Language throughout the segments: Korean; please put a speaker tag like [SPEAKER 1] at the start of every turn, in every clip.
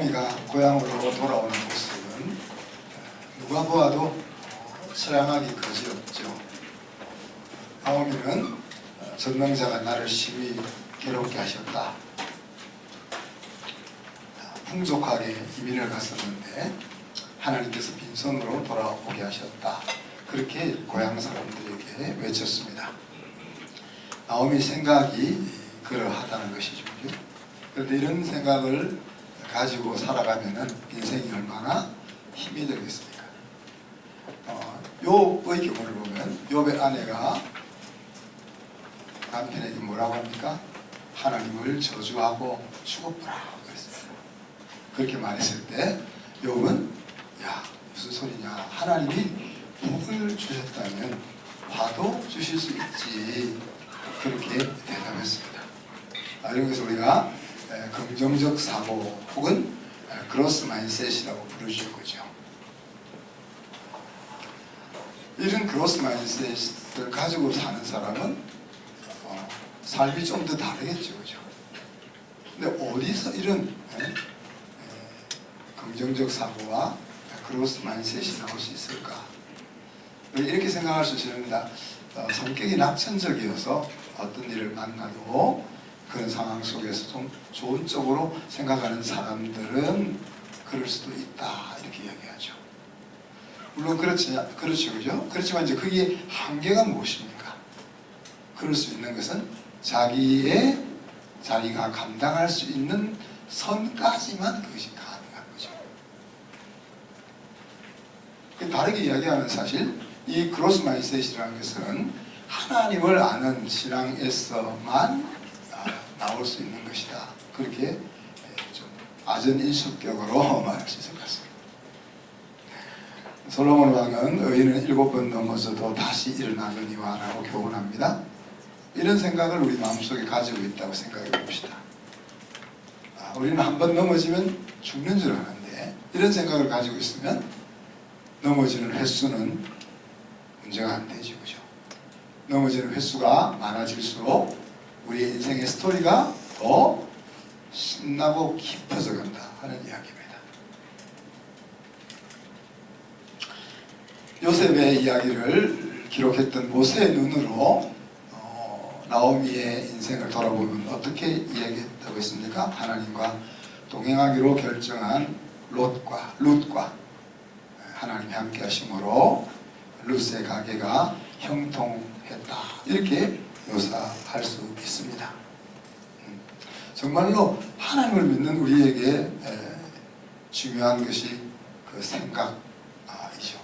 [SPEAKER 1] 나오미가 고향으로 돌아오는 모습은 누가 보아도 처량하기 그지없죠. 나오미는 전능자가 나를 심히 괴롭게 하셨다. 풍족하게 이민을 갔었는데 하나님께서 빈손으로 돌아오게 하셨다. 그렇게 고향 사람들에게 외쳤습니다. 나오미 생각이 그러하다는 것이죠. 그런데 이런 생각을 가지고 살아가면은 인생이 얼마나 힘이 들겠습니까? 욥의 경우를 보면 욥의 아내가 남편에게 뭐라고 합니까? 하나님을 저주하고 죽어보라 그랬습니다. 그렇게 말했을 때 욥은 야 무슨 소리냐, 하나님이 복을 주셨다면 화도 주실 수 있지, 그렇게 대답했습니다. 이런 것을 우리가 긍정적 사고 혹은 그로스 마인셋이라고 부르죠. 그죠? 이런 그로스 마인셋을 가지고 사는 사람은 삶이 좀 더 다르겠죠. 그죠? 근데 어디서 이런 긍정적 사고와 그로스 마인셋이 나올 수 있을까? 이렇게 생각할 수 있습니다. 성격이 낙천적이어서 어떤 일을 만나도 그런 상황 속에서 좀 좋은 쪽으로 생각하는 사람들은 그럴 수도 있다, 이렇게 이야기하죠. 물론 그렇죠, 그죠? 그렇지만 이제 그게 한계가 무엇입니까? 그럴 수 있는 것은 자기가 감당할 수 있는 선까지만 그것이 가능한 거죠. 다르게 이야기하면 사실 이 그로스 마인셋이라는 것은 하나님을 아는 신앙에서만 나올 수 있는 것이다. 그렇게 좀 아전인수격으로 말할 수 있을 것 같습니다. 솔로몬 왕은 의인은 7번 넘어져도 다시 일어나거니와 라고 교훈합니다. 이런 생각을 우리 마음속에 가지고 있다고 생각해 봅시다. 우리는 한 번 넘어지면 죽는 줄 아는데 이런 생각을 가지고 있으면 넘어지는 횟수는 문제가 안 되죠. 그죠? 넘어지는 횟수가 많아질수록 우리의 인생의 스토리가 더 신나고 깊어져 간다 하는 이야기입니다. 요셉의 이야기를 기록했던 모세의 눈으로 나오미의 인생을 돌아보면 어떻게 이야기했다고 했습니까? 하나님과 동행하기로 결정한 룻과 하나님이 함께 하심으로 룻의 가게가 형통했다, 이렇게 묘사할 수 있습니다. 정말로 하나님을 믿는 우리에게 중요한 것이 그 생각이죠.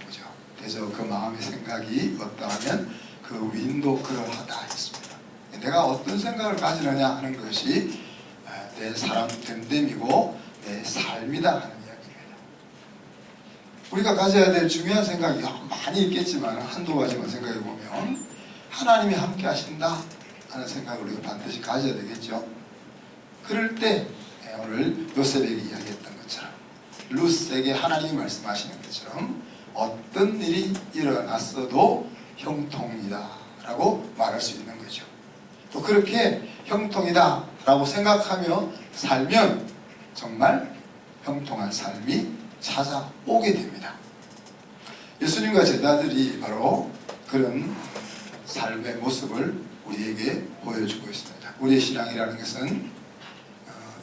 [SPEAKER 1] 그죠? 그래서 그 마음의 생각이 어떠하면 그 위인도 그러하다 했습니다. 내가 어떤 생각을 가지느냐 하는 것이 내 사람 됨됨이고 내 삶이다 하는 이야기입니다. 우리가 가져야 될 중요한 생각이 많이 있겠지만 한두 가지만 생각해 보면 하나님이 함께 하신다 하는 생각을 우리가 반드시 가져야 되겠죠. 그럴 때 오늘 요셉에게 이야기했던 것처럼 룻에게 하나님이 말씀하시는 것처럼 어떤 일이 일어났어도 형통이다 라고 말할 수 있는 거죠. 또 그렇게 형통이다 라고 생각하며 살면 정말 형통한 삶이 찾아오게 됩니다. 예수님과 제자들이 바로 그런 삶의 모습을 우리에게 보여주고 있습니다. 우리의 신앙이라는 것은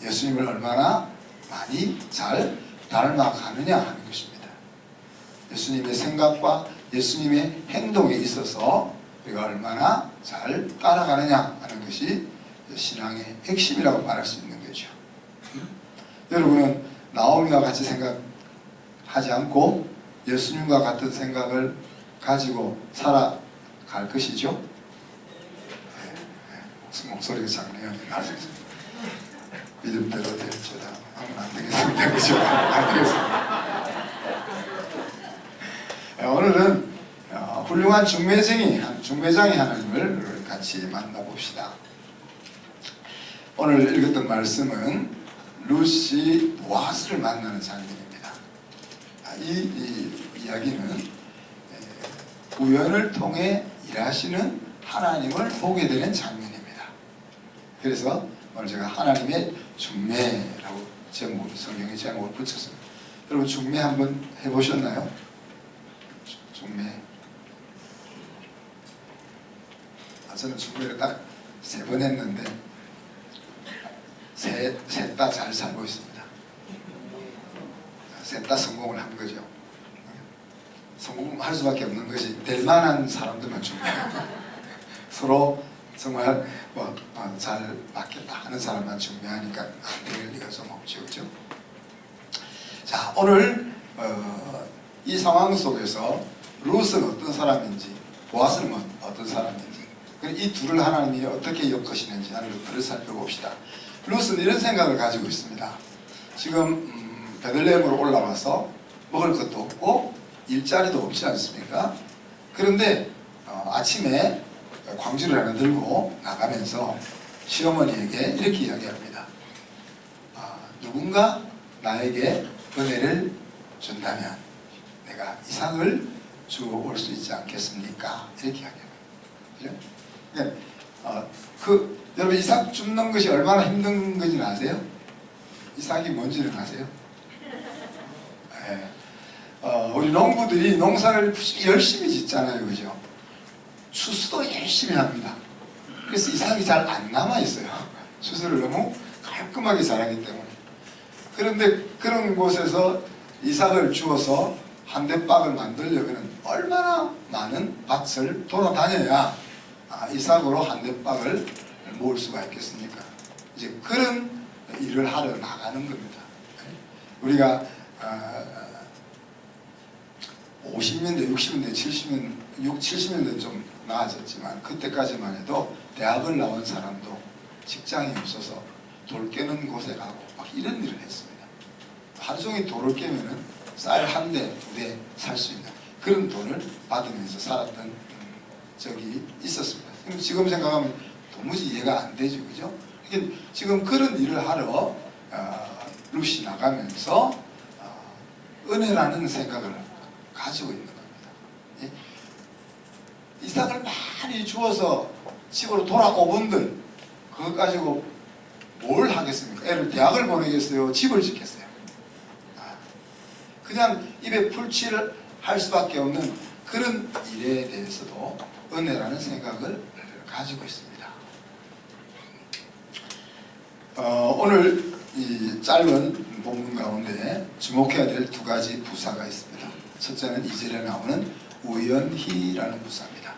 [SPEAKER 1] 예수님을 얼마나 많이 잘 닮아가느냐 하는 것입니다. 예수님의 생각과 예수님의 행동에 있어서 우리가 얼마나 잘 따라가느냐 하는 것이 신앙의 핵심이라고 말할 수 있는 거죠. 여러분은 나오미와 같이 생각하지 않고 예수님과 같은 생각을 가지고 살아갈 것이죠. 목소리가 작네요. 믿음대로 될지다. 하면 안 되겠습니다. 그죠? 안 되겠습니다. 오늘은 훌륭한 중매장의 하나님을 같이 만나봅시다. 오늘 읽었던 말씀은 룻이 보아스를 만나는 장면입니다. 이 이야기는 우연을 통해 일하시는 하나님을 보게 되는 장면입니다. 그래서 오늘 제가 하나님의 중매라고 제목을 성경의 제목을 붙였습니다. 여러분 중매 한번 해보셨나요? 중매. 저는 중매를 딱 3번 했는데 셋 다 잘 살고 있습니다. 셋 다 성공을 한 거죠. 성공할 수밖에 없는 것이 될 만한 사람들만 중매하고 서로 정말 잘 맞겠다 하는 사람만 중매하니까 안 될 리가 좀 없죠, 그죠? 자, 오늘 이 상황 속에서 룻은 어떤 사람인지, 보아스는 어떤 사람인지, 이 둘을 하나님이 어떻게 엮으시는지 하는 것들을 살펴봅시다. 룻은 이런 생각을 가지고 있습니다. 지금 베들레헴으로 올라와서 먹을 것도 없고 일자리도 없지 않습니까? 그런데 아침에 광주를 하나 들고 나가면서 시어머니에게 이렇게 이야기합니다. 누군가 나에게 은혜를 준다면 내가 이삭을 주어 올 수 있지 않겠습니까? 이렇게 이야기합니다. 그죠? 여러분 이삭 줍는 것이 얼마나 힘든 건지는 아세요? 이삭이 뭔지는 아세요? 네. 우리 농부들이 농사를 열심히 짓잖아요, 그죠? 추수도 열심히 합니다. 그래서 이삭이 잘 안 남아있어요. 추수를 너무 깔끔하게 잘하기 때문에. 그런데 그런 곳에서 이삭을 주어서 한 대박을 만들려면 얼마나 많은 밭을 돌아다녀야 이삭으로 한 대박을 모을 수가 있겠습니까? 이제 그런 일을 하러 나가는 겁니다. 우리가 50년대, 60년대, 70년대 좀 나아졌지만 그때까지만 해도 대학을 나온 사람도 직장이 없어서 돌 깨는 곳에 가고 막 이런 일을 했습니다. 하루 종일 돌을 깨면은 쌀 한 대, 2대 살 수 있는 그런 돈을 받으면서 살았던 적이 있었습니다. 지금 생각하면 도무지 이해가 안 되죠, 그죠? 지금 그런 일을 하러 룻이 나가면서 은혜라는 생각을 가지고 있는 겁니다. 예? 이삭을 많이 주어서 집으로 돌아오분들 그거 가지고 뭘 하겠습니까? 애를 대학을 보내겠어요? 집을 짓겠어요? 그냥 입에 풀칠을 할 수밖에 없는 그런 일에 대해서도 은혜라는 생각을 가지고 있습니다. 오늘 이 짧은 본문 가운데 주목해야 될 2가지 부사가 있습니다. 첫째는 2절에 나오는 우연히라는 부사입니다.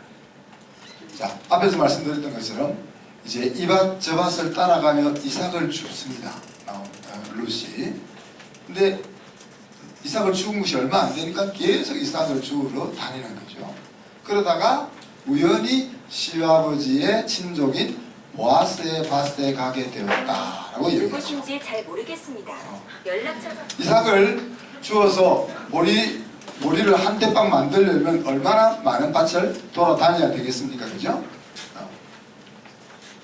[SPEAKER 1] 자, 앞에서 말씀드렸던 것처럼 이제 이 밭 저 밭을 따라가며 이삭을 줍습니다. 룻이. 근데 이삭을 죽은 것이 얼마 안 되니까 계속 이삭을 주우러 다니는 거죠. 그러다가 우연히 시아버지의 친족인 보아스의 밭에 가게 되었다라고 얘기하죠.
[SPEAKER 2] 누구신지 잘 모르겠습니다. 연락처
[SPEAKER 1] 이삭을 주어서 모리를 한 대빵 만들려면 얼마나 많은 밭을 돌아다녀야 되겠습니까? 그죠?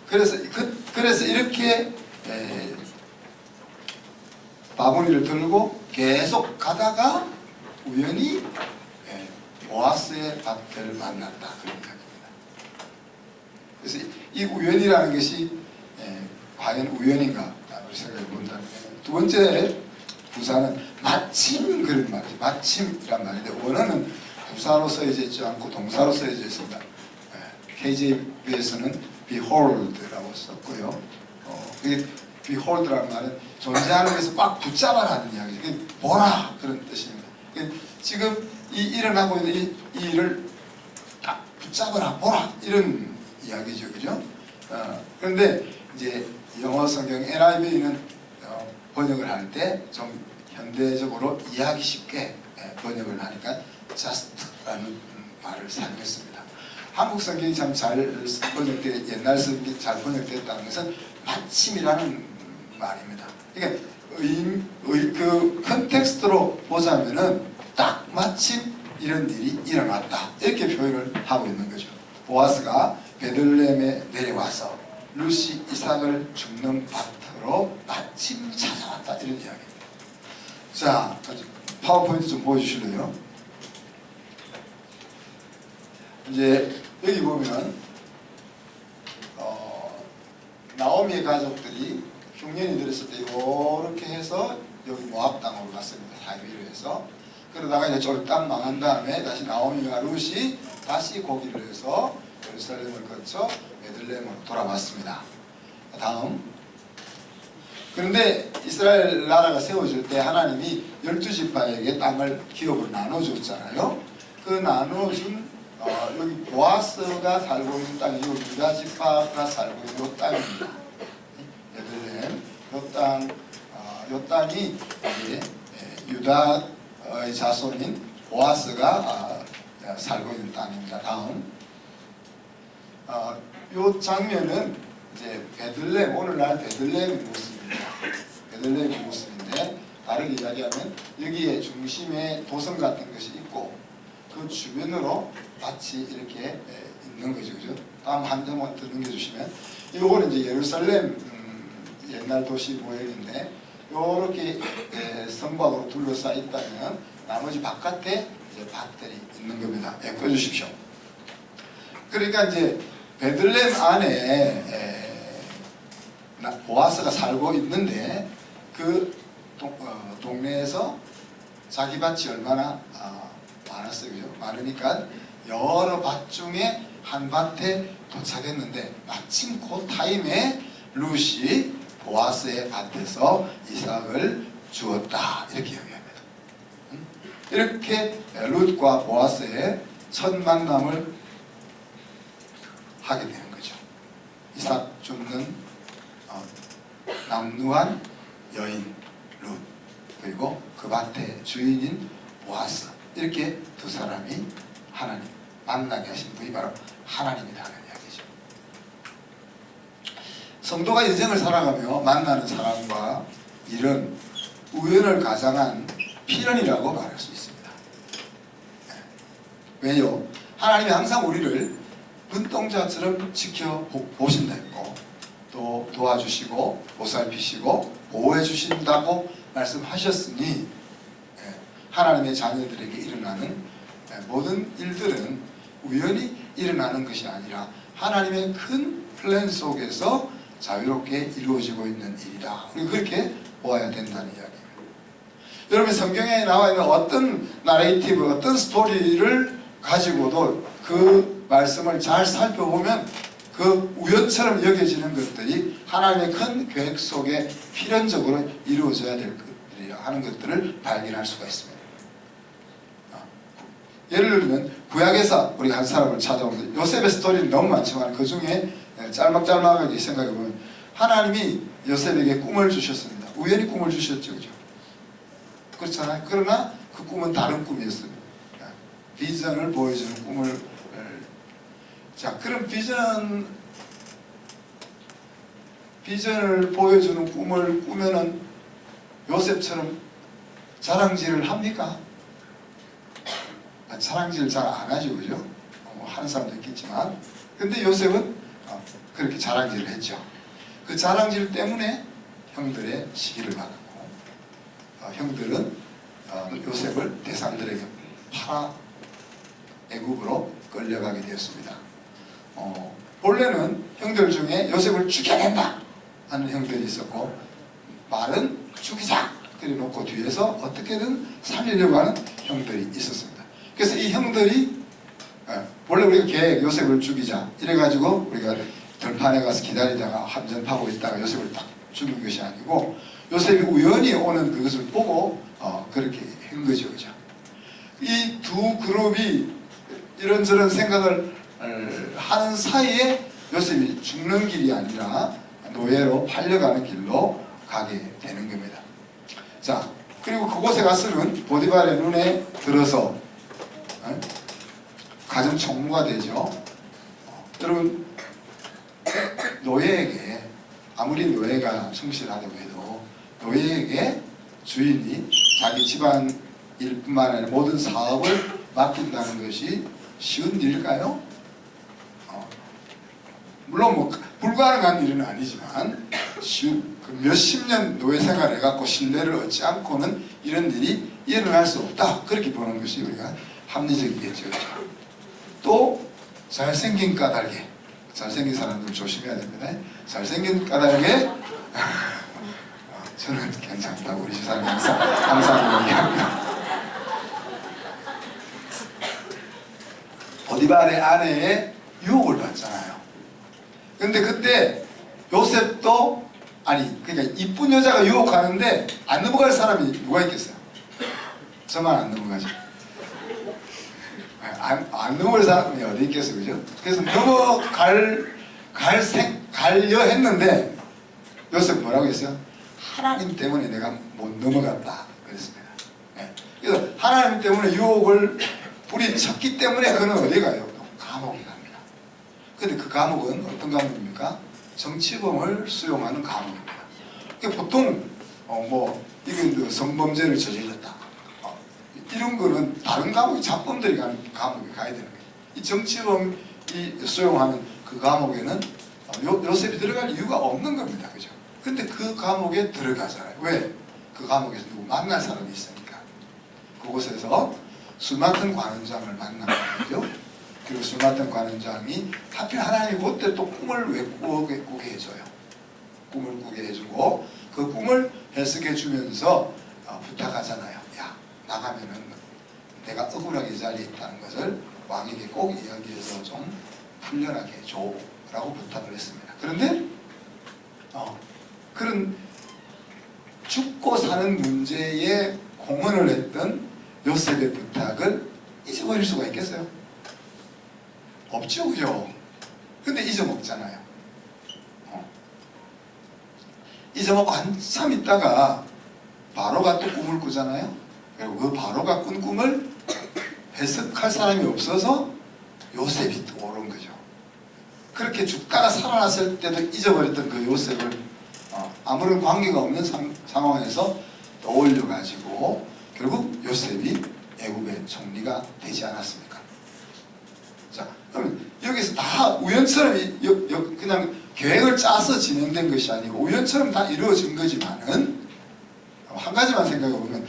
[SPEAKER 1] 그래서 이렇게 바구니를 들고 계속 가다가 우연히 보아스의 밭을 만났다. 그런 이야기입니다. 그래서 이 우연이라는 것이 과연 우연인가? 우리 생각해 본다면 두 번째 부사는 마침 그런 말이죠. 마침이란 말인데 원어는 부사로 써져 있지 않고 동사로 써져 있습니다. KJV에서는 behold라고 썼고요. behold라는 말은 존재하는 것을 꽉 붙잡아라는 이야기죠. 보라 그런 뜻입니다. 지금 이 일어나고 있는 이 일을 딱 붙잡아라 보라 이런 이야기죠, 그죠? 그런데 이제 영어 성경 NIV는 번역을 할 때 좀 현대적으로 이해하기 쉽게 번역을 하니까 just라는 말을 사용했습니다. 한국 성경이 참 잘 번역돼 옛날 성경이 잘 번역됐다는 것은 마침이라는 말입니다. 그러니까 그 컨텍스트로 보자면은 딱 마침 이런 일이 일어났다 이렇게 표현을 하고 있는 거죠. 보아스가 베들레헴에 내려와서 룻이 이삭을 줍는 밭으로 마침 찾아왔다 이런 이야기입니다. 자, 파워포인트 좀 보여주실래요? 이제 여기 보면 나오미의 가족들이 흉년이 들었을 때 이렇게 해서 여기 모압 땅으로 갔습니다. 하이위로 해서. 그러다가 이제 쫄딱 망한 다음에 다시 나오미와 룻이 다시 고기를 해서 예루살렘을 거쳐 베들레헴으로 돌아왔습니다. 다음. 그런데 이스라엘 나라가 세워질 때 하나님이 12지파에게 땅을 기업을 나눠줬잖아요. 그 나눠준 여기 보아스가 살고 있는 땅이 유다 지파가 살고 있는 이 땅입니다. 베들레헴 이 땅이 이제 유다의 자손인 보아스가 살고 있는 땅입니다. 다음 이 장면은 이제 베들레헴, 오늘날 베들레헴의 모습입니다. 베들레헴의 모습인데 다르게 이야기하면 여기에 중심에 도성 같은 것이 있고 그 주변으로 밭이 이렇게 있는 거죠. 그죠? 다음 한 점만 더 넘겨주시면 이거는 이제 예루살렘 옛날 도시 모형인데 이렇게 성곽으로 둘러싸여 있다면 나머지 바깥에 이제 밭들이 있는 겁니다. 꺼주십시오. 그러니까 이제 베들레헴 안에 보아스가 살고 있는데 그 동네에서 자기 밭이 얼마나 많았어요. 그죠? 많으니까 여러 밭 중에 한 밭에 도착했는데 마침 그 타임에 룻이 보아스의 밭에서 이삭을 주었다. 이렇게 얘기합니다. 이렇게 룻과 보아스의 첫 만남을 하게 되는 거죠. 이삭 줍는 남루한 여인 룻 그리고 그 밭의 주인인 보아스 이렇게 두 사람이 하나님 만나게 하신 분이 바로 하나님이다 하는 이야기죠. 성도가 인생을 살아가며 만나는 사람과 일은 우연을 가장한 필연이라고 말할 수 있습니다. 왜요? 하나님이 항상 우리를 눈동자처럼 지켜보신다 했고 또 도와주시고 보살피시고 보호해 주신다고 말씀하셨으니 하나님의 자녀들에게 일어나는 모든 일들은 우연히 일어나는 것이 아니라 하나님의 큰 플랜 속에서 자유롭게 이루어지고 있는 일이다. 우리 그렇게 보아야 된다는 이야기입니다. 여러분 성경에 나와 있는 어떤 나레이티브, 어떤 스토리를 가지고도 그 말씀을 잘 살펴보면 그 우연처럼 여겨지는 것들이 하나님의 큰 계획 속에 필연적으로 이루어져야 될 것들이야 하는 것들을 발견할 수가 있습니다. 예를 들면 구약에서 우리 한 사람을 찾아오는데 요셉의 스토리는 너무 많지만 그 중에 짤막짤막하게 생각해보면 하나님이 요셉에게 꿈을 주셨습니다. 우연히 꿈을 주셨죠. 그죠? 그렇잖아요. 그러나 그 꿈은 다른 꿈이었습니다. 비전을 보여주는 꿈을 자, 그럼 비전을 보여주는 꿈을 꾸면은 요셉처럼 자랑질을 합니까? 자랑질 잘 안 하죠, 그죠? 하는 사람도 있겠지만, 근데 요셉은 그렇게 자랑질을 했죠. 그 자랑질 때문에 형들의 시기를 받았고, 형들은 요셉을 대상들에게 팔아 애굽으로 끌려가게 되었습니다. 본래는 형들 중에 요셉을 죽여낸다 하는 형들이 있었고 말은 죽이자 그래놓고 뒤에서 어떻게든 살리려고 하는 형들이 있었습니다. 그래서 이 형들이 원래 우리가 계획 요셉을 죽이자 이래가지고 우리가 들판에 가서 기다리다가 함정 파고 있다가 요셉을 딱 죽인 것이 아니고 요셉이 우연히 오는 그것을 보고 그렇게 한 거죠. 그죠? 이 두 그룹이 이런저런 생각을 하는 사이에 요셉이 죽는 길이 아니라 노예로 팔려가는 길로 가게 되는 겁니다. 자, 그리고 그곳에 가서는 보디발의 눈에 들어서 가정 총무가 되죠. 여러분 노예에게 아무리 노예가 충실하다고 해도 노예에게 주인이 자기 집안 일뿐만 아니라 모든 사업을 맡긴다는 것이 쉬운 일일까요? 물론 뭐 불가능한 일은 아니지만 몇십 년 노예 생활을 해갖고 신뢰를 얻지 않고는 이런 일이 일어날 수 없다. 그렇게 보는 것이 우리가 합리적이겠죠. 또 잘생긴 까닭에 잘생긴 사람들 조심해야 됩니다. 잘생긴 까닭에 저는 괜찮다고 우리 집사람이 항상 얘기합니다. 보디발의 아내의 유혹을 받잖아요. 근데 그때 요셉도 그러니까 이쁜 여자가 유혹하는데 안 넘어갈 사람이 누가 있겠어요? 저만 안 넘어가죠. 안 넘어갈 사람이 어디 있겠어요, 그죠? 그래서 가려 했는데 요셉 뭐라고 했어요? 하나님 때문에 내가 못 넘어갔다 그랬습니다. 그래서 하나님 때문에 유혹을 뿌리쳤기 때문에 그는 어디 가요? 감옥에 갑니다. 근데 그 감옥은 어떤 감옥입니까? 정치범을 수용하는 감옥입니다. 보통 이건 성범죄를 저질렀다 이런 거는 다른 감옥에 잡범들이 가는 감옥에 가야 되는 거예요. 이 정치범이 수용하는 그 감옥에는 요셉이 들어갈 이유가 없는 겁니다. 그죠? 근데 그 감옥에 들어가잖아요. 왜? 그 감옥에서 누구 만날 사람이 있으니까. 그곳에서 술 맡은 관원장을 만난 거죠. 그리고 술 맡은 관원장이 하필 하나님이 그때 또 꿈을 왜 꾸게 해줘요. 꿈을 꾸게 해주고 그 꿈을 해석해 주면서 부탁하잖아요. 야, 나가면은 내가 억울하게 이 자리에 있다는 것을 왕에게 꼭 이야기해서 좀 풀려나게 해줘 라고 부탁을 했습니다. 그런데 그런 죽고 사는 문제에 공헌을 했던 요셉의 부탁을 잊어버릴 수가 있겠어요? 없죠, 그죠? 근데 잊어먹잖아요. 잊어먹고 한참 있다가 바로가 또 꿈을 꾸잖아요. 그리고 그 바로가 꾼 꿈을 해석할 사람이 없어서 요셉이 떠오른 거죠. 그렇게 죽다가 살아났을 때도 잊어버렸던 그 요셉을 아무런 관계가 없는 상황에서 떠올려 가지고 결국 요셉이 애굽의 총리가 되지 않았습니까? 자, 그럼 여기서 다 우연처럼 그냥 계획을 짜서 진행된 것이 아니고 우연처럼 다 이루어진 거지만은 한 가지만 생각해 보면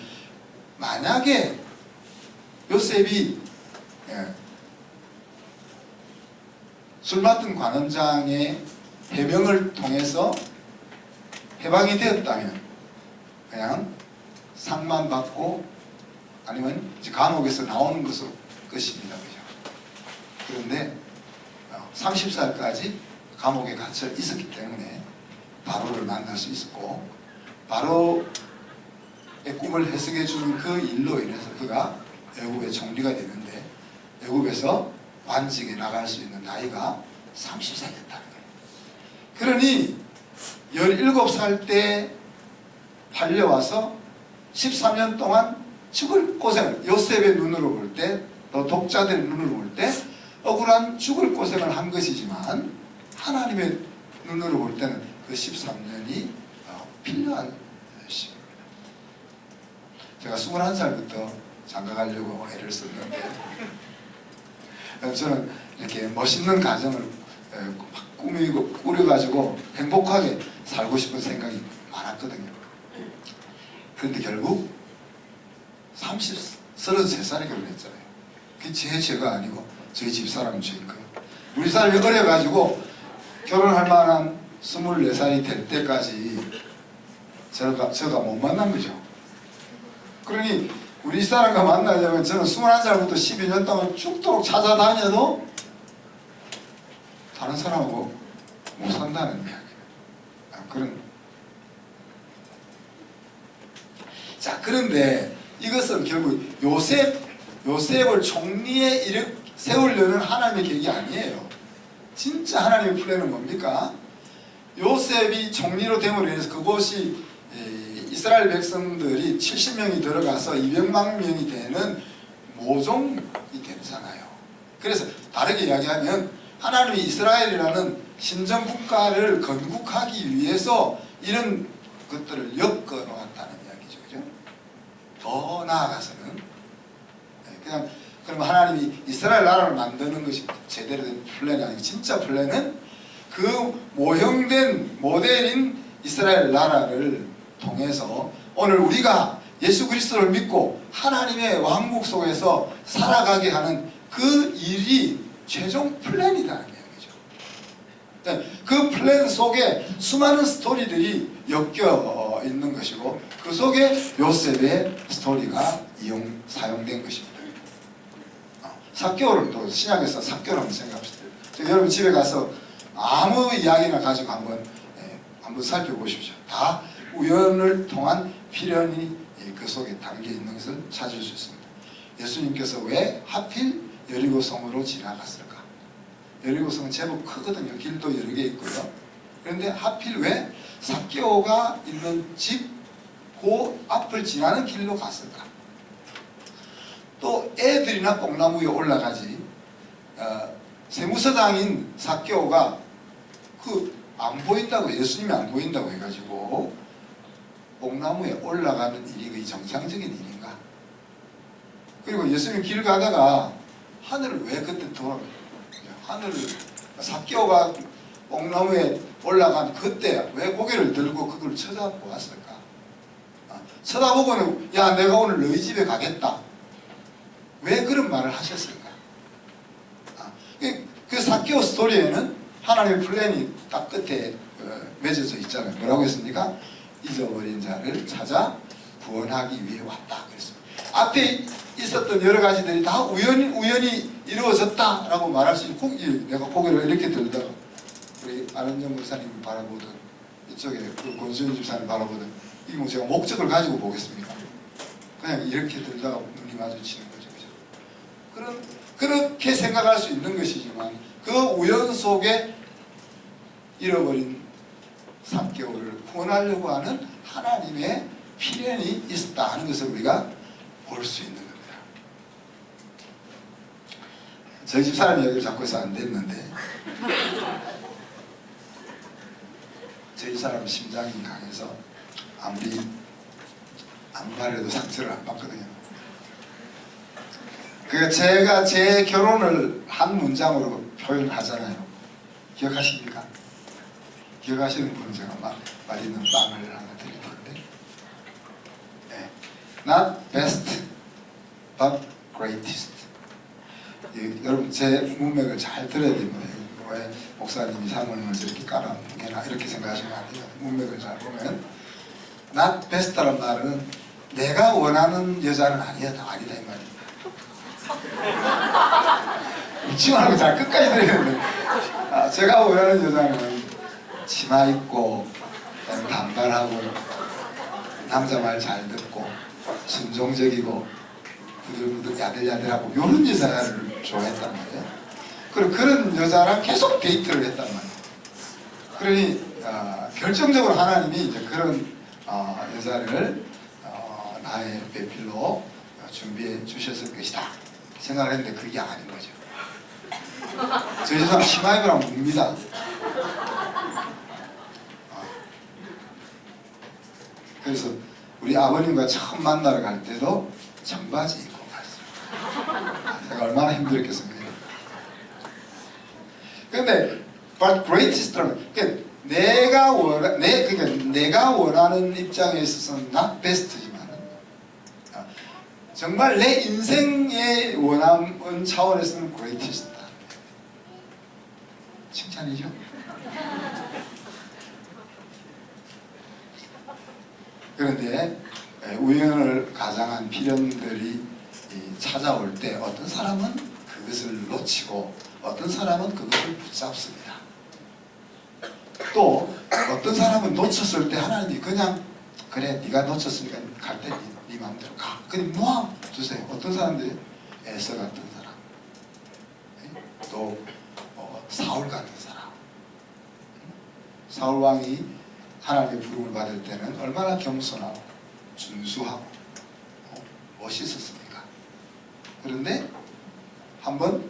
[SPEAKER 1] 만약에 요셉이 술 맡은 관원장의 해명을 통해서 해방이 되었다면 그냥 상만 받고 아니면 이제 감옥에서 나오는 것입니다. 그런데 30살까지 감옥에 갇혀 있었기 때문에 바로를 만날 수 있었고 바로의 꿈을 해석해 주는 그 일로 인해서 그가 애굽의 총리가 되는데 애굽에서 관직에 나갈 수 있는 나이가 30살 됐다는 거예요. 그러니 17살 때 팔려와서 13년 동안 죽을 고생을 요셉의 눈으로 볼 때 또 독자들의 눈으로 볼 때 억울한 죽을 고생을 한 것이지만 하나님의 눈으로 볼 때는 그 13년이 필요한 시기입니다. 제가 21살부터 장가 가려고 애를 썼는데 저는 이렇게 멋있는 가정을 꾸려가지고 행복하게 살고 싶은 생각이 많았거든요. 그런데 결국 33살에 결혼했잖아요. 그게 제 죄가 아니고 저희 집사람 죄인 거예요. 우리 사람이 어려가지고 결혼할 만한 24살이 될 때까지 저가 못 만난 거죠. 그러니 우리 사람과 만나려면 저는 21살부터 12년 동안 죽도록 찾아다녀도 다른 사람하고 못 산다는 이야기예요. 자, 그런데 이것은 결국 요셉을 총리에 세우려는 하나님의 계획이 아니에요. 진짜 하나님의 플랜은 뭡니까? 요셉이 총리로 됨으로 인해서 그곳이 이스라엘 백성들이 70명이 들어가서 200만 명이 되는 모종이 되잖아요. 그래서 다르게 이야기하면 하나님이 이스라엘이라는 신정 국가를 건국하기 위해서 이런 것들을 엮어 놓았다는 이야기죠. 그죠? 더 나아가서는 그냥 그러면 하나님이 이스라엘 나라를 만드는 것이 제대로 된 플랜이 아니고 진짜 플랜은 그 모형된 모델인 이스라엘 나라를 통해서 오늘 우리가 예수 그리스도를 믿고 하나님의 왕국 속에서 살아가게 하는 그 일이 최종 플랜이라는 얘기죠. 그 플랜 속에 수많은 스토리들이 엮여 있는 것이고 그 속에 요셉의 스토리가 사용된 것입니다. 삭개오를 또 신약에서 삭개오를 한번 생각합시다. 여러분 집에 가서 아무 이야기나 가지고 한번 살펴보십시오. 다 우연을 통한 필연이 그 속에 담겨 있는 것을 찾을 수 있습니다. 예수님께서 왜 하필 여리고성으로 지나갔을까? 여리고성은 제법 크거든요. 길도 여러 개 있고요. 그런데 하필 왜 삭개오가 있는 집 그 앞을 지나는 길로 갔을까? 또 애들이나 뽕나무 위에 올라가지 세무서장인 삭개오가 안 보인다고, 예수님이 안 보인다고 해가지고 뽕나무에 올라가는 일이 거의 정상적인 일인가? 그리고 예수님 길 가다가 하늘을 왜 그때 돌아가요? 하늘을 삭개오가 뽕나무에 올라간 그때 왜 고개를 들고 그걸 쳐다보았을까? 쳐다보고는 야 내가 오늘 너희 집에 가겠다. 왜 그런 말을 하셨을까? 그 삭개오 스토리에는 하나님의 플랜이 딱 끝에 맺어져 있잖아요. 뭐라고 했습니까? 잊어버린 자를 찾아 구원하기 위해 왔다 그랬습니다. 앞에 있었던 여러 가지들이 다 우연히 이루어졌다라고 말할 수 있는 내가 고개를 이렇게 들다가 우리 안은정 목사님을 바라보든 이쪽에 그 권수현 집사님을 바라보든 이게 뭐 제가 목적을 가지고 보겠습니까? 그냥 이렇게 들다가 눈이 마주치는 거죠. 그렇게 생각할 수 있는 것이지만 그 우연 속에 잃어버린 삭개오를 구원하려고 하는 하나님의 필연이 있었다 하는 것을 우리가 볼 수 있는 겁니다. 저희 집 사람 이야기를 자꾸 해서 안 됐는데 저희 사람 심장이 강해서 아무리 안 말해도 상처를 안 받거든요. 제가 제 결혼을 한 문장으로 표현하잖아요. 기억하십니까? 기억하시는 분은 제가 맛있는 빵을 하나 드릴 텐데 네. Not best but greatest. 여러분 제 문맥을 잘 들어야 됩니다. 왜 목사님이 사모님을 저렇게 깔아뭉개나 이렇게 생각하시면 안 돼요. 문맥을 잘 보면 Not best라는 말은 내가 원하는 여자는 아니다 이 말입니다. 미치만하고 잘 끝까지 들리는데 제가 원하는 여자는 치마 입고 단발하고 남자 말 잘 듣고 순종적이고 부들부들 야들야들하고 이런 여자를 좋아했단 말이에요. 그리고 그런 여자랑 계속 데이트를 했단 말이에요. 그러니 결정적으로 하나님이 이제 그런 여자를 나의 배필로 준비해 주셨을 것이다 생각을 했는데 그게 아닌 거죠. 저희 사람 치마 입으라면 뭡니다. 그래서 우리 아버님과 처음 만나러 갈 때도 청바지 입고 갔어요. 제가 얼마나 힘들었겠습니까. 근데 but greatest라는 내가 원하는 입장에 있어서는 not best지만은 정말 내 인생의 원함은 차원에서는 greatest다. 칭찬이죠? 그런데 우연을 가장한 필연들이 찾아올 때 어떤 사람은 그것을 놓치고 어떤 사람은 그것을 붙잡습니다. 또 어떤 사람은 놓쳤을 때 하나님이 그냥 그래 네가 놓쳤으니까 갈 때 네 마음대로 가. 그냥 놓아주세요. 어떤 사람들이 에서 같은 사람 또 사울 같은 사람 사울 왕이 하나님의 부름을 받을 때는 얼마나 겸손하고 준수하고 멋있었습니까? 그런데 한번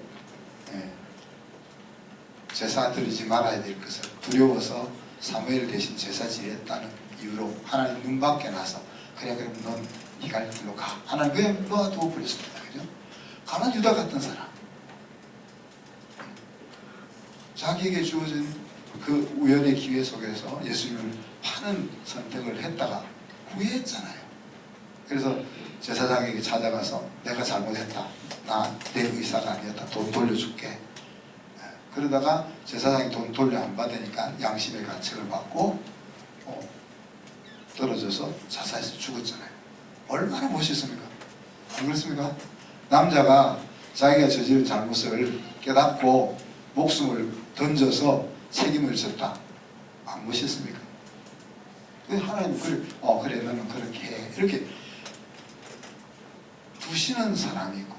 [SPEAKER 1] 제사 드리지 말아야 될 것을 두려워서 사무엘 대신 제사 지냈다는 이유로 하나님 눈 밖에 나서 그래 그럼 넌 네 갈 길로 가. 하나님 왜 놓아두어 버렸습니다. 그죠? 가난 유다 같은 사람 자기에게 주어진 그 우연의 기회 속에서 예수님을 파는 선택을 했다가 후회했잖아요. 그래서 제사장에게 찾아가서 내가 잘못했다. 나 내 의사가 아니었다. 돈 돌려줄게. 그러다가 제사장이 돈 돌려 안 받으니까 양심의 가책을 받고 떨어져서 자살해서 죽었잖아요. 얼마나 멋있습니까? 안 그렇습니까? 남자가 자기가 저지른 잘못을 깨닫고 목숨을 던져서 책임을 졌다. 안 멋있습니까? 하나님 그래 너는 그렇게 해. 이렇게 두시는 사람이 있고,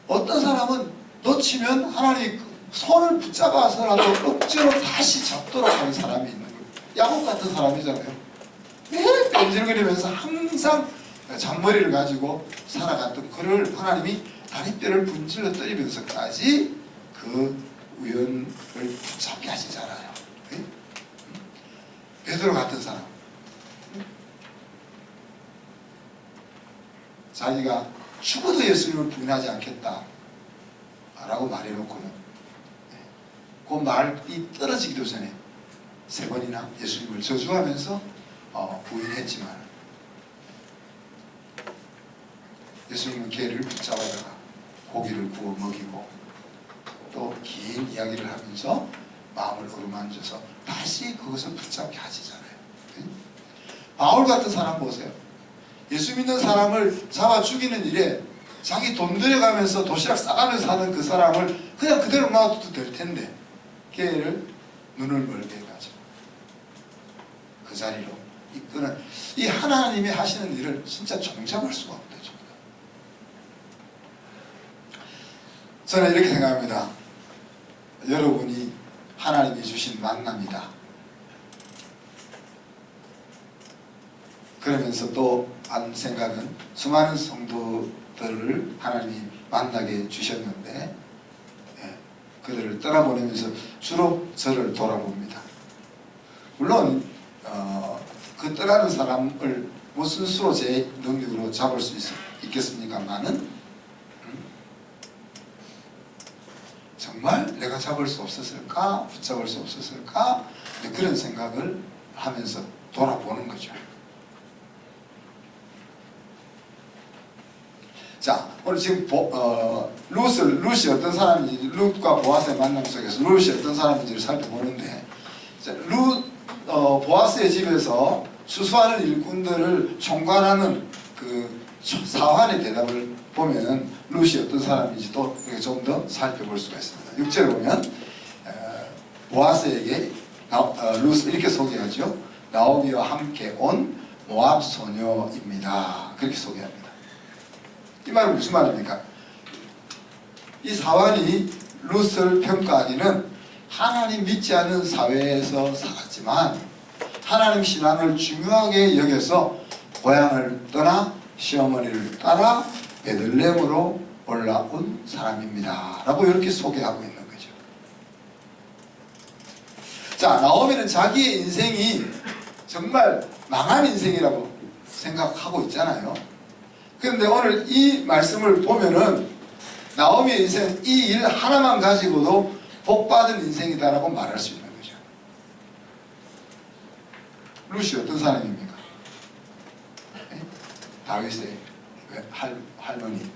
[SPEAKER 1] 어떤 사람은 놓치면 하나님이 손을 붙잡아서라도 억지로 다시 잡도록 하는 사람이 있는 거예요. 야곱 같은 사람이잖아요. 매일 뺀질거리면서 항상 잔머리를 가지고 살아갔던 그를 하나님이 다리뼈를 분질러 때리면서까지 그 우연을 붙잡게 하시잖아요. 베드로 같은 사람, 자기가 죽어도 예수님을 부인하지 않겠다 라고 말해놓고는 그 말이 떨어지기도 전에 3번이나 예수님을 저주하면서 부인했지만, 예수님은 개를 붙잡아다가 고기를 구워 먹이고 또 긴 이야기를 하면서 마음을 어루만져서 다시 그것을 붙잡게 하시잖아요. 바울 같은 사람 보세요. 예수 믿는 사람을 잡아 죽이는 일에 자기 돈 들여가면서 도시락 싸가면서 하는 그 사람을 그냥 그대로 놔둬도 될 텐데, 걔를 눈을 멀게 해가지고 그 자리로 이끄는, 이 하나님이 하시는 일을 진짜 종잡을 수가 없다. 저는 이렇게 생각합니다. 여러분이 하나님이 주신 만남이다. 그러면서 또 한 생각은, 수많은 성도들을 하나님이 만나게 주셨는데 그들을 떠나보내면서 주로 저를 돌아봅니다. 물론 그 떠나는 사람을 뭐 스스로 제 능력으로 잡을 수 있겠습니까만은 정말 내가 잡을 수 없었을까? 붙잡을 수 없었을까? 그런 생각을 하면서 돌아보는 거죠. 자, 오늘 지금 룻이 어떤 사람인지, 룻과 보아스의 만남 속에서 룻이 어떤 사람인지를 살펴보는데, 보아스의 집에서 수수하는 일꾼들을 총괄하는 그 사환의 대답을 보면 룻이 어떤 사람인지 또 좀 더 살펴볼 수가 있습니다. 6절에 보면 보아스에게 룻을 이렇게 소개하죠. 나오미와 함께 온 모압 소녀입니다. 그렇게 소개합니다. 이 말은 무슨 말입니까? 이 사환이 룻을 평가하기는 하나님 믿지 않는 사회에서 살았지만 하나님 신앙을 중요하게 여겨서 고향을 떠나 시어머니를 따라 베들레헴으로 올라온 사람입니다 라고 이렇게 소개하고 있는 거죠. 자, 나오미는 자기의 인생이 정말 망한 인생이라고 생각하고 있잖아요. 그런데 오늘 이 말씀을 보면은 나오미의 인생, 이 일 하나만 가지고도 복받은 인생이다라고 말할 수 있는 거죠. 룻이 어떤 사람입니까? 다윗의 할머니,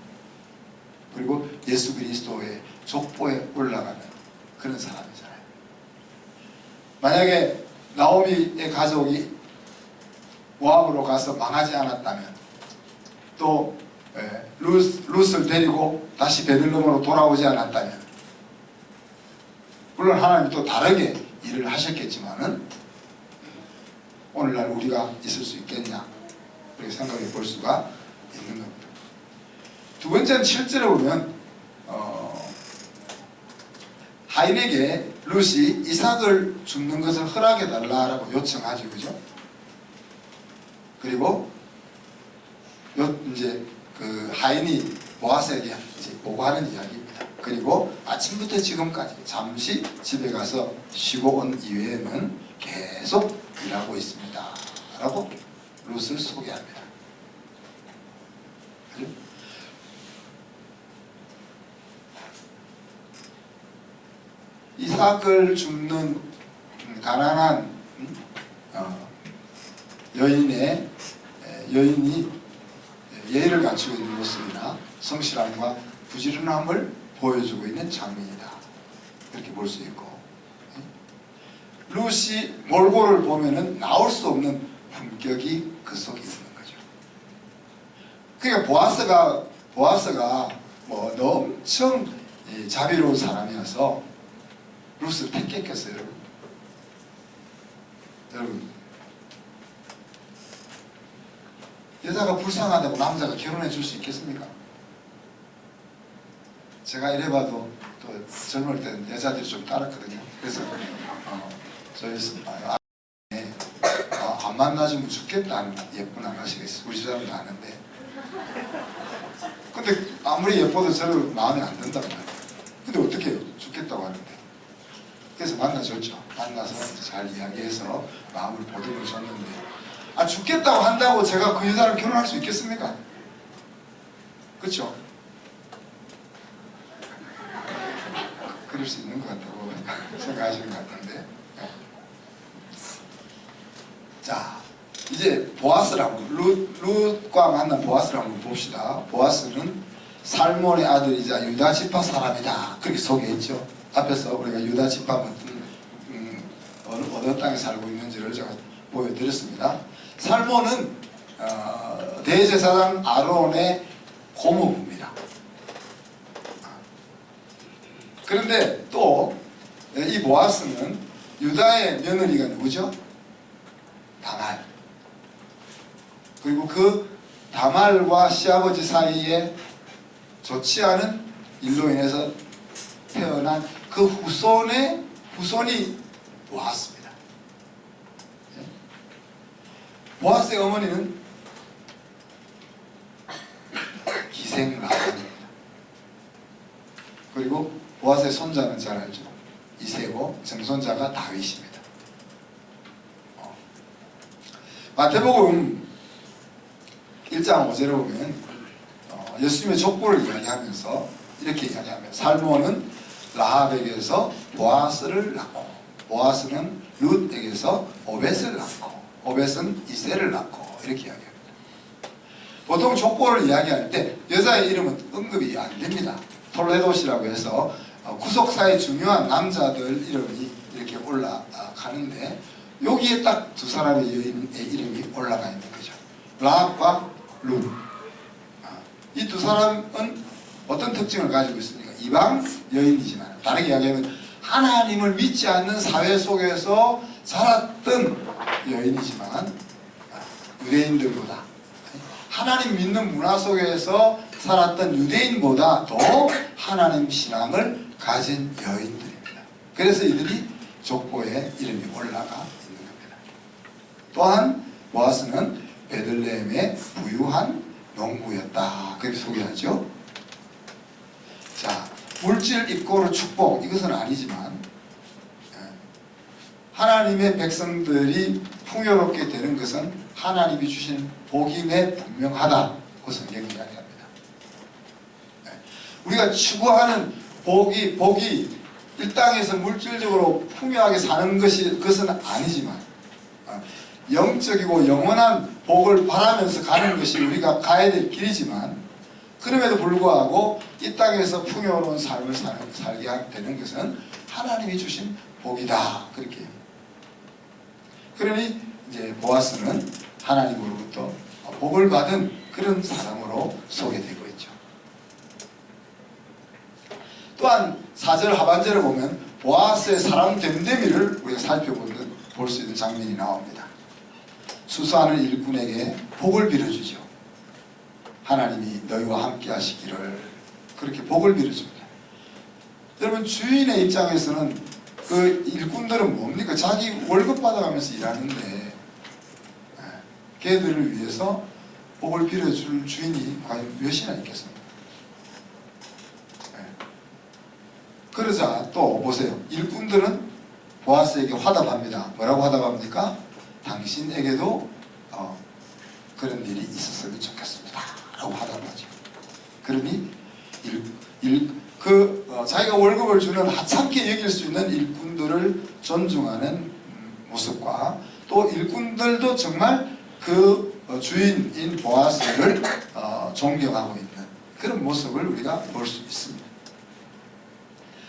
[SPEAKER 1] 그리고 예수 그리스도의 족보에 올라가는 그런 사람이잖아요. 만약에 나오미의 가족이 모압으로 가서 망하지 않았다면, 또 룻을 데리고 다시 베들레헴으로 돌아오지 않았다면, 물론 하나님 또 다르게 일을 하셨겠지만은 오늘날 우리가 있을 수 있겠냐 그렇게 생각해 볼 수가 있는 겁니다. 두 번째는 7절에 보면 하인에게 룻이 이삭을 줍는 것을 허락해 달라라고 요청하죠, 그죠? 그리고 이제 그 하인이 보아스에게 이제 보고하는 이야기입니다. 그리고 아침부터 지금까지 잠시 집에 가서 쉬고 온 이후에는 계속 일하고 있습니다 라고 룻을 소개합니다. 그죠? 이삭을 줍는 가난한 여인이 예의를 갖추고 있는 모습이나 성실함과 부지런함을 보여주고 있는 장면이다. 이렇게 볼 수 있고, 룻이 몰골을 보면은 나올 수 없는 품격이 그 속에 있는 거죠. 그러니까 보아스가 뭐 엄청 자비로운 사람이어서 룻을 택했겠어요, 여러분. 여러분, 여자가 불쌍하다고 남자가 결혼해 줄 수 있겠습니까? 제가 이래봐도 또 젊을 때는 여자들이 좀 따랐거든요. 그래서 저희 안 만나주면 죽겠다는 예쁜 아가씨가 있어요. 우리 집사람도 아는데. 근데 아무리 예뻐도 저는 마음에 안 든단 말이에요. 근데 어떻게 해요? 죽겠다고 하는데. 그래서 만나줬죠. 만나서 잘 이야기해서 마음을 보듬어 줬는데, 죽겠다고 한다고 제가 그 여자랑 결혼할 수 있겠습니까? 그렇죠? 그럴 수 있는 것 같다고 생각하시는 것 같은데. 자, 이제 보아스라고 룻과 만난 보아스를 한번 봅시다. 보아스는 살몬의 아들이자 유다 지파 사람이다. 그렇게 소개했죠. 앞에서 우리가 유다 지파는 어느 땅에 살고 있는지를 제가 보여드렸습니다. 살몬은 대제사장 아론의 고모부입니다. 그런데 또 이 보아스는 유다의 며느리가 누구죠? 다말. 그리고 그 다말과 시아버지 사이에 좋지 않은 일로 인해서 태어난 그 후손이 보아스입니다. 보아스의 어머니는 기생 라반입니다. 그리고 보아스의 손자는 잘 알죠. 이세고 정손자가 다윗입니다. 마태복음 1장 5절에 보면 예수님의 족보를 이야기하면서 이렇게 이야기하면 살몬은 라합에게서 보아스를 낳고 보아스는 룻에게서 오벳을 낳고 오벳은 이세를 낳고 이렇게 이야기합니다. 보통 족보를 이야기할 때 여자의 이름은 언급이 안 됩니다. 톨레도시라고 해서 구속사의 중요한 남자들 이름이 이렇게 올라가는데 여기에 딱 두 사람의 여인의 이름이 올라가 있는 거죠. 라합과 룻. 이 두 사람은 어떤 특징을 가지고 있습니까? 이방 여인이지만 다르게 이야기하면 하나님을 믿지 않는 사회 속에서 살았던 여인이지만 유대인들보다 하나님 믿는 문화 속에서 살았던 유대인보다 더 하나님 신앙을 가진 여인들입니다. 그래서 이들이 족보에 이름이 올라가 있는 겁니다. 또한 보아스는 베들레헴의 부유한 농부였다. 그렇게 소개하죠. 자, 물질 입고로 축복, 이것은 아니지만 하나님의 백성들이 풍요롭게 되는 것은 하나님이 주신 복임에 분명하다고 성경이 이야기합니다. 우리가 추구하는 복이 이 땅에서 물질적으로 풍요하게 사는 그것은 아니지만 영적이고 영원한 복을 바라면서 가는 것이 우리가 가야 될 길이지만 그럼에도 불구하고 이 땅에서 풍요로운 삶을 살게 되는 것은 하나님이 주신 복이다. 그렇게. 그러니 이제 보아스는 하나님으로부터 복을 받은 그런 사람으로 소개되고 있죠. 또한 4절 하반절을 보면 보아스의 사랑 됨됨이를 우리가 볼 수 있는 장면이 나옵니다. 수수하는 일꾼에게 복을 빌어주죠. 하나님이 너희와 함께 하시기를 그렇게 복을 빌어줍니다. 여러분 주인의 입장에서는 그 일꾼들은 뭡니까? 자기 월급 받아가면서 일하는데 걔들을 위해서 복을 빌어줄 주인이 과연 몇이나 있겠습니까? 그러자 또 보세요. 일꾼들은 보아스에게 화답합니다. 뭐라고 화답합니까? 당신에게도 그런 일이 있었으면 좋겠습니다. 라고 화답하죠. 그러니 자기가 월급을 주는 하찮게 여길 수 있는 일꾼들을 존중하는 모습과 또 일꾼들도 정말 그 주인인 보아스를 존경하고 있는 그런 모습을 우리가 볼 수 있습니다.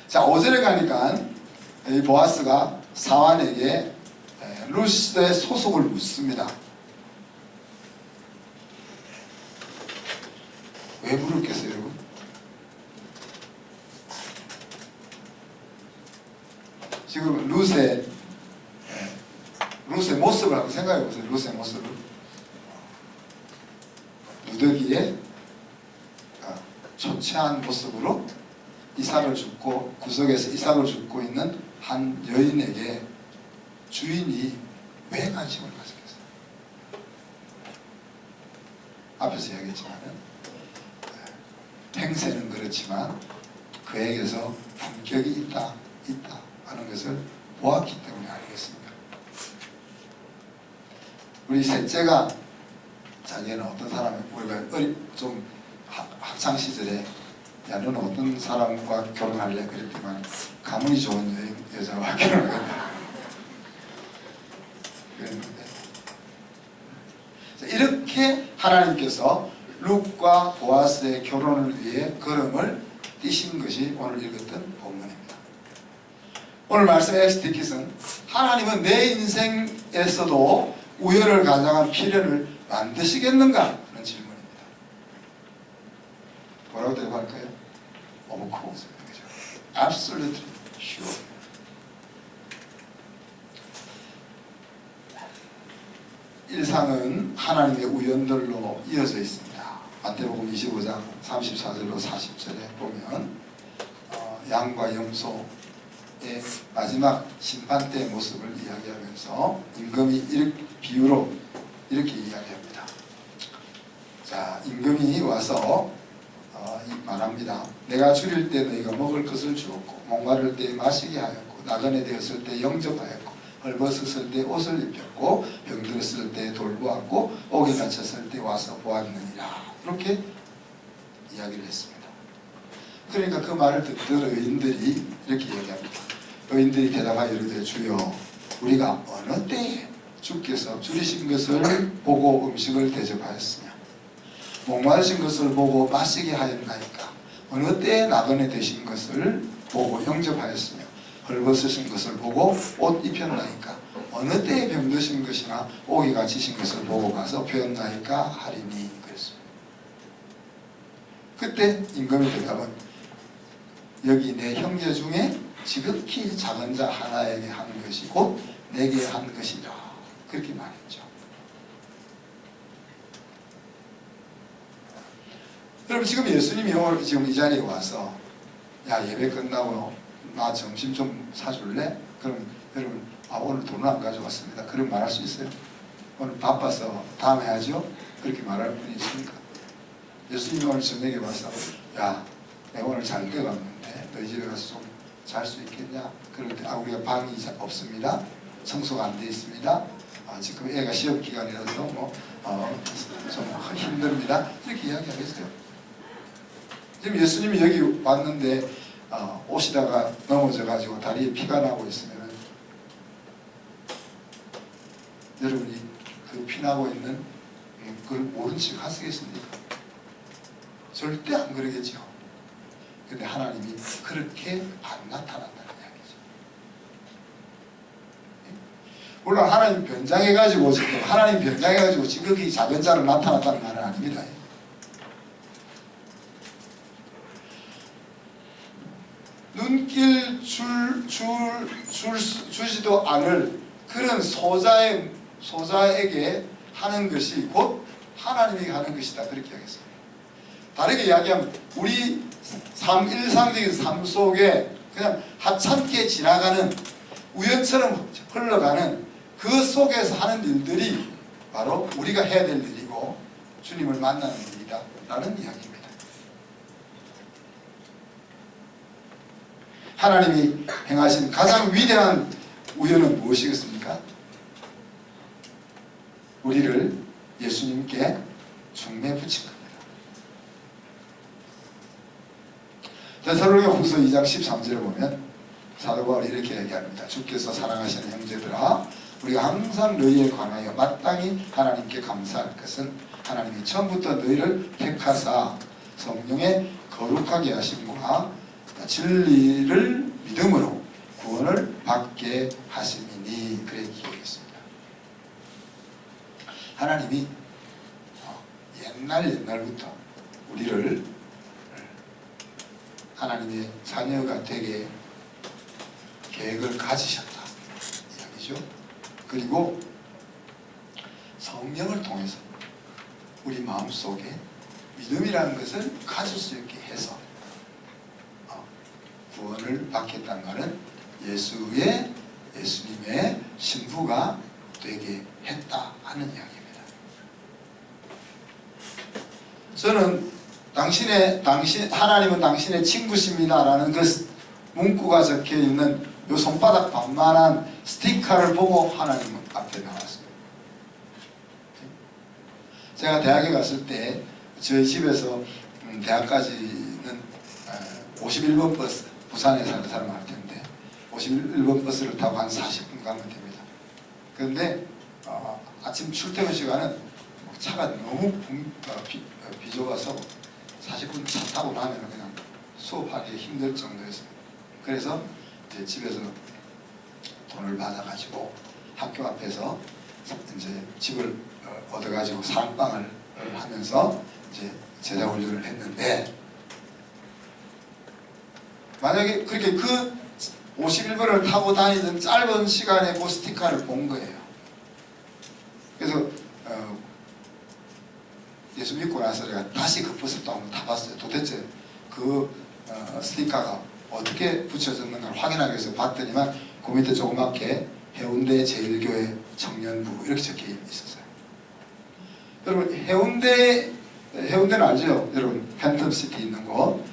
[SPEAKER 1] 자, 5절에 가니까 이 보아스가 사환에게 룻의 소속을 묻습니다. 왜 부르겠어요, 여러분? 지금 룻의 모습을 한번 생각해 보세요. 룻의 모습을. 누더기의 초췌한 모습으로 이삭을 줍고 구석에서 이삭을 줍고 있는 한 여인에게 주인이 왜 관심을 가졌겠어요? 앞에서 이야기했지만은 행세는 그렇지만 그에게서 품격이 있다 하는 것을 보았기 때문에 아니겠습니까? 우리 셋째가 자기는 어떤 사람이 우리가 좀 학창 시절에 야 너는 어떤 사람과 결혼할래 그랬더니만 가문이 좋은 여자와 결혼하겠다 그랬는데 이렇게 하나님께서 룻과 보아스의 결혼을 위해 걸음을 띄신 것이 오늘 읽었던 본문입니다. 오늘 말씀의 엑스티킷은 하나님은 내 인생에서도 우열을 가장한 필연을 만드시겠는가 하는 질문입니다. 뭐라고 대답할까요? Of course. Absolutely sure. 일상은 하나님의 우연들로 이어져 있습니다. 마태복음 25장 34절로 40절에 보면 양과 염소의 마지막 심판 때의 모습을 이야기하면서 임금이 비유로 이렇게 이야기합니다. 자, 임금이 와서 말합니다. 내가 줄일 때 너희가 먹을 것을 주었고 목마를 때 마시게 하였고 나그네 되었을 때 영접하였고 헐벗었을 때 옷을 입혔고 병들었을 때 돌보았고 옥에 갇혔을 때 와서 보았느니라. 이렇게 이야기를 했습니다. 그러니까 그 말을 듣던 의인들이 이렇게 얘기합니다. 의인들이 대답하여 이르되 주여 우리가 어느 때에 주께서 줄이신 것을 보고 음식을 대접하였으며 목마르신 것을 보고 마시게 하였나이까? 어느 때에 나그네 되신 것을 보고 영접하였으며 헐벗으신 것을 보고 옷 입혔나이까? 어느 때에 병드신 것이나 옥에 갇히신 것을 보고 가서 배웠나이까 하리니 그랬습니다. 그때 임금의 대답은 여기 내 형제 중에 지극히 작은 자 하나에게 하는 것이 곧 내게 한 것이라 그렇게 말했죠. 여러분 지금 예수님이 오늘 지금 이 자리에 와서 야 예배 끝나고 나 점심 좀 사줄래? 그럼 여러분 오늘 돈을 안 가져왔습니다. 그럼 말할 수 있어요? 오늘 바빠서 다음에 하죠? 그렇게 말할 분이 있습니까? 예수님이 오늘 저녁에 와서 야 내가 오늘 잘 때갔는데 너희 집에 가서 좀 잘 수 있겠냐? 그럴 때 우리가 방이 없습니다. 청소가 안 돼 있습니다. 지금 애가 시험 기간이라서 좀 힘듭니다. 이렇게 이야기하겠어요. 지금 예수님이 여기 왔는데 오시다가 넘어져가지고 다리에 피가 나고 있으면 여러분이 그 피 나고 있는 그걸 모른 척 하시겠습니까? 절대 안 그러겠죠. 근데 하나님이 그렇게 안 나타난다는 이야기죠. 물론 하나님 변장해가지고 지금 하나님 변장해가지고 지극히 작은 자로 나타났다는 말은 아닙니다. 눈길 주지도 않을 그런 소자에게 하는 것이 곧 하나님에게 하는 것이다. 그렇게 하겠습니다. 다르게 이야기하면 우리 일상적인 삶 속에 그냥 하찮게 지나가는 우연처럼 흘러가는 그 속에서 하는 일들이 바로 우리가 해야 될 일이고 주님을 만나는 일이다 라는 이야기입니다. 하나님이 행하신 가장 위대한 우연은 무엇이겠습니까? 우리를 예수님께 중매 붙인 겁니다. 데살로니가후서 2장 13절에 보면 사도 바울이 이렇게 얘기합니다. 주께서 사랑하시는 형제들아 우리가 항상 너희에 관하여 마땅히 하나님께 감사할 것은 하나님이 처음부터 너희를 택하사 성령의 거룩하게 하심과 진리를 믿음으로 구원을 받게 하심이니 그렇게 기록했습니다. 하나님이 옛날부터 우리를 하나님의 자녀가 되게 계획을 가지셨다 이야기죠. 그리고 성령을 통해서 우리 마음속에 믿음이라는 것을 가질 수 있게 해서 구원을 받겠다는 말은 예수님의 신부가 되게 했다 하는 이야기입니다. 저는 하나님은 당신의 친구십니다라는 그 문구가 적혀 있는 요 손바닥 반만한 스티커를 보고 하나님 앞에 나왔습니다. 제가 대학에 갔을 때 저희 집에서 대학까지는 51번 버스, 부산에 사는 사람 할 텐데 51번 버스를 타고 한 40분 가면 됩니다. 그런데 아침 출퇴근 시간은 차가 너무 비좁아서 40분 차 타고 나면 그냥 수업하기 힘들 정도였습니다. 그래서 이제 집에서 돈을 받아가지고 학교 앞에서 이제 집을 얻어가지고 사랑방을 하면서 이제 제자 훈련을 했는데, 만약에 그렇게 그 51번을 타고 다니던 짧은 시간에 그 스티커를 본 거예요. 그래서 예수 믿고 나서 내가 다시 그 버스 또 한번 타봤어요. 도대체 그 스티커가 어떻게 붙여졌는가 확인하기 위해서 봤더니만 그 밑에 조그맣게 해운대 제1교회 청년부 이렇게 적혀 있었어요. 여러분 해운대는 알죠? 여러분 팬텀시티 있는 곳.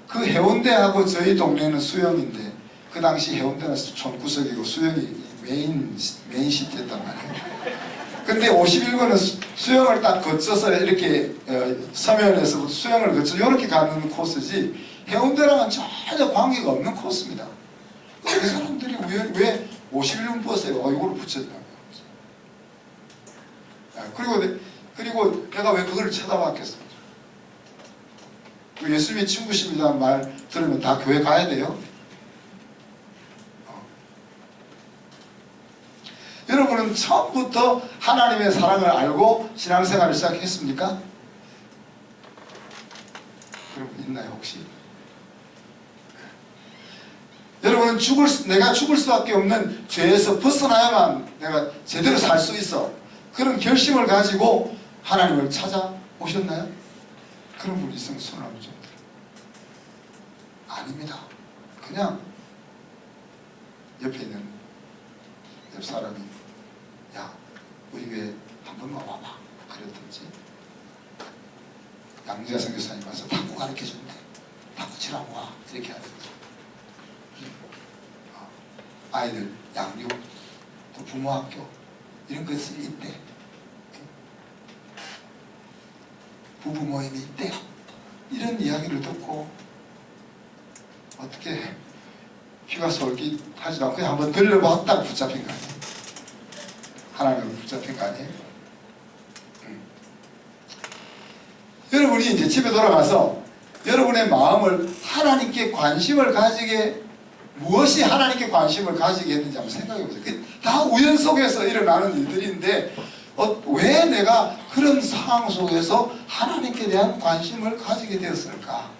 [SPEAKER 1] 그 해운대하고 저희 동네는 수영인데 그 당시 해운대는 촌구석이고 수영이 메인 시티였단 말이에요. 근데 51번은 수영을 딱 거쳐서 이렇게 서면에서 수영을 거쳐 이렇게 가는 코스지 해운대랑은 전혀 관계가 없는 코스입니다. 그 사람들이 왜 51번 버스에 이걸 붙였냐고. 그리고 내가 왜 그걸 쳐다봤겠습니까? 그 예수님의 친구십니다는 말 들으면 다 교회 가야 돼요? 여러분은 처음부터 하나님의 사랑을 알고 신앙생활을 시작했습니까? 여러분 있나요 혹시? 여러분은 내가 죽을 수밖에 없는 죄에서 벗어나야만 내가 제대로 살 수 있어, 그런 결심을 가지고 하나님을 찾아오셨나요? 그런 분 있으면 손을 한번 좀 들어요. 아닙니다. 그냥 옆에 있는 옆 사람이 야 우리 교회 한 번만 와봐 그랬든지, 양지아 선교사님 와서 탁구 가르쳐준대, 탁구 치라고 와 이렇게 하든지, 아이들 양육 또 부모 학교 이런 것이 있대, 부부 모임이 있대, 이런 이야기를 듣고 어떻게 귀가 솔깃하지도 않고 그냥 한번 들려봤다고 붙잡힌 거 아니에요? 하나님을 붙잡힌 거 아니에요? 여러분이 이제 집에 돌아가서 여러분의 마음을 하나님께 관심을 가지게, 무엇이 하나님께 관심을 가지게 했는지 한번 생각해 보세요. 다 우연 속에서 일어나는 일들인데 왜 내가 그런 상황 속에서 하나님께 대한 관심을 가지게 되었을까?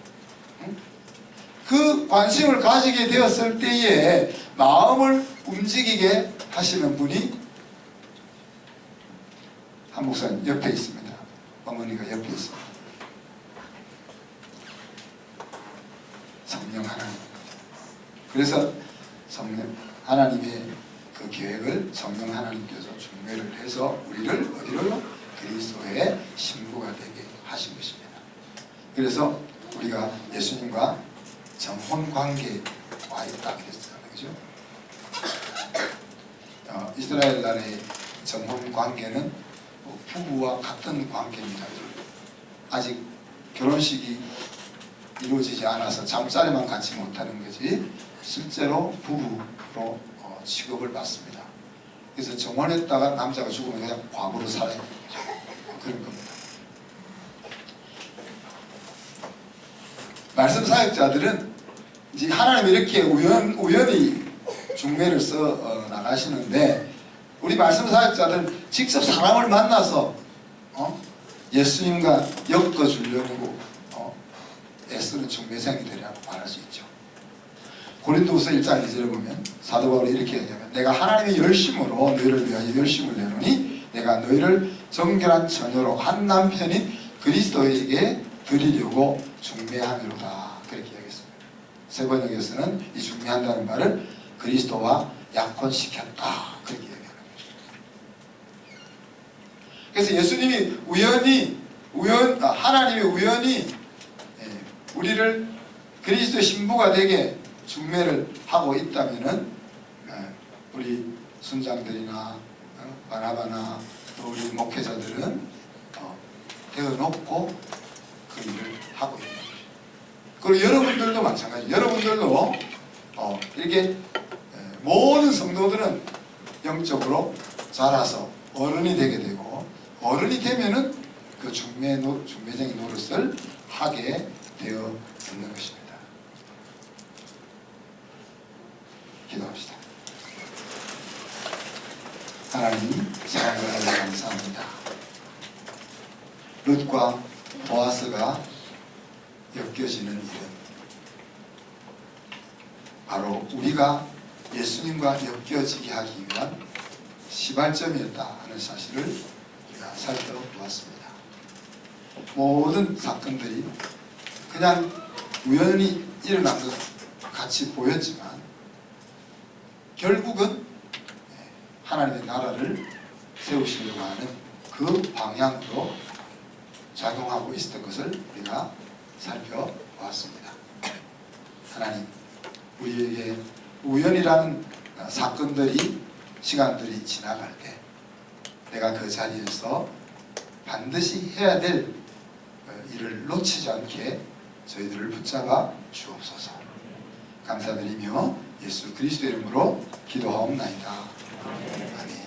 [SPEAKER 1] 그 관심을 가지게 되었을 때에 마음을 움직이게 하시는 분이 한 목사님 옆에 있습니다. 어머니가 옆에 있습니다. 성령 하나님. 그래서 성령 하나님의 그 계획을 성령 하나님께서 중매를 해서 우리를 어디로? 그리스도의 신부가 되게 하신 것입니다. 그래서 우리가 예수님과 정혼 관계에 와 있다 그랬잖아요. 그죠? 이스라엘 나라의 정혼 관계는 부부와 같은 관계입니다. 아직 결혼식이 이루어지지 않아서 잠자리만 갖지 못하는 거지 실제로 부부로 취급을 받습니다. 그래서 정혼했다가 남자가 죽으면 그냥 과부로 살아야 되는 거죠. 그런 겁니다. 말씀 사역자들은 이제 하나님이 이렇게 우연히 중매를 써 나가시는데, 우리 말씀 사역자들은 직접 사람을 만나서 예수님과 엮어주려고 있는 중매생이 되리라고 말할 수 있죠. 고린도후서 1장 2절에 보면 사도 바울이 이렇게 얘기하면 내가 하나님의 열심으로 너희를 위하여 열심을 내노니 내가 너희를 정결한 처녀로 한 남편인 그리스도에게 드리려고 중매하미로다. 그렇게 이야기했습니다. 세번역에서는 이 중매한다는 말을 그리스도와 약혼시켰다. 그렇게 얘기하는 거죠. 그래서 예수님이 하나님이 우연히 우리를 그리스도의 신부가 되게 중매를 하고 있다면은 우리 순장들이나 바나바나 또 우리 목회자들은 대어놓고 그 일을 하고 있는 거죠. 그리고 여러분들도 마찬가지. 여러분들도 이렇게 모든 성도들은 영적으로 자라서 어른이 되게 되고 어른이 되면은 그 중매적인 노릇을 하게 되어 있는 것입니다. 기도합시다. 하나님 사랑을 하여 감사합니다. 룻과 보아스가 엮여지는 일은 바로 우리가 예수님과 엮여지게 하기 위한 시발점이었다 하는 사실을 우리가 살펴보았습니다. 모든 사건들이 그냥 우연히 일어난 것 같이 보였지만 결국은 하나님의 나라를 세우시려고 하는 그 방향으로 작용하고 있었던 것을 우리가 살펴보았습니다. 하나님, 우리에게 우연이라는 사건들이 시간들이 지나갈 때 내가 그 자리에서 반드시 해야 될 일을 놓치지 않게 저희들을 붙잡아 주옵소서. 감사드리며 예수 그리스도 이름으로 기도하옵나이다. 아멘.